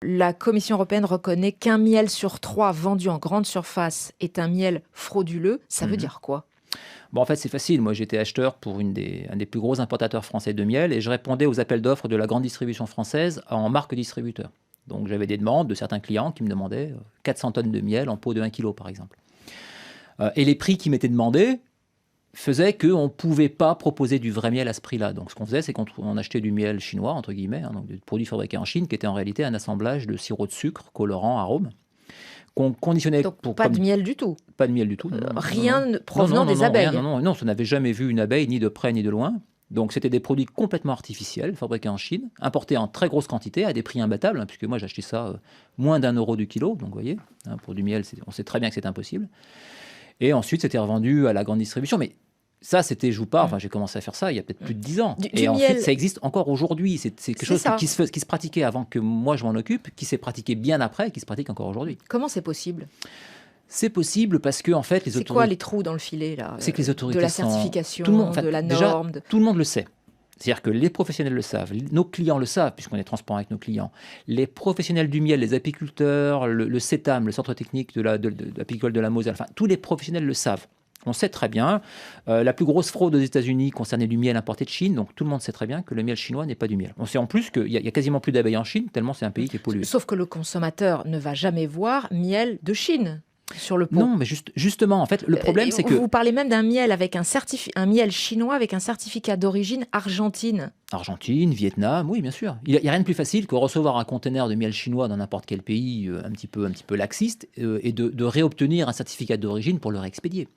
La Commission européenne reconnaît qu'un miel sur 3 vendu en grande surface est un miel frauduleux. Ça veut Mhm. dire quoi? Bon, en fait, c'est facile. Moi, j'étais acheteur pour un des plus gros importateurs français de miel et je répondais aux appels d'offres de la grande distribution française en marque distributeur. Donc, j'avais des demandes de certains clients qui me demandaient 400 tonnes de miel en pot de 1 kg, par exemple. Et les prix qui m'étaient demandés faisaient qu'on ne pouvait pas proposer du vrai miel à ce prix-là. Donc, ce qu'on faisait, c'est qu'on achetait du miel chinois, entre guillemets, hein, donc des produits fabriqués en Chine, qui était en réalité un assemblage de sirop de sucre, colorant, arôme, qu'on conditionnait Donc pour pas de miel du tout. pas de miel du tout, non, non, non, non, non. Rien Non, non, provenant non, des non, rien, abeilles. non, non, non, ça n'avait jamais vu une abeille, ni de près, ni de loin. Donc, c'était des produits complètement artificiels, fabriqués en Chine, importés en très grosse quantité, à des prix imbattables, hein, puisque moi, j'achetais ça moins d'1 € du kilo. Donc, vous voyez, hein, pour du miel, on sait très bien que c'est impossible. Et ensuite, c'était revendu à la grande distribution. Mais ça, c'était, je vous parle, enfin, j'ai commencé à faire ça il y a peut-être plus de 10 ans. Du Et ensuite, miel, ça existe encore aujourd'hui. C'est quelque c'est chose ça. qui se pratiquait avant que moi, je m'en occupe, qui s'est pratiqué bien après et qui se pratique encore aujourd'hui. Comment c'est possible? C'est possible parce que, en fait, les C'est autorités... quoi les trous dans le filet là? C'est que les autorités De la sont... certification, Tout le monde, enfin, de la déjà, norme. tout le monde le sait. C'est-à-dire que les professionnels le savent, nos clients le savent, puisqu'on est transparent avec nos clients. Les professionnels du miel, les apiculteurs, le CETAM, le Centre technique de l'apicole de la Moselle, enfin, tous les professionnels le savent. On sait très bien. La plus grosse fraude aux États-Unis concernait du miel importé de Chine, donc tout le monde sait très bien que le miel chinois n'est pas du miel. On sait en plus qu'il y a quasiment plus d'abeilles en Chine, tellement c'est un pays qui est pollué. Sauf que le consommateur ne va jamais voir miel de Chine sur le pot. Non, mais justement, en fait, le problème, c'est que... Vous parlez même d'un miel avec un miel chinois avec un certificat d'origine argentine. Argentine, Vietnam, oui, bien sûr. Il y a rien de plus facile que recevoir un conteneur de miel chinois dans n'importe quel pays un petit peu laxiste et de réobtenir un certificat d'origine pour le réexpédier.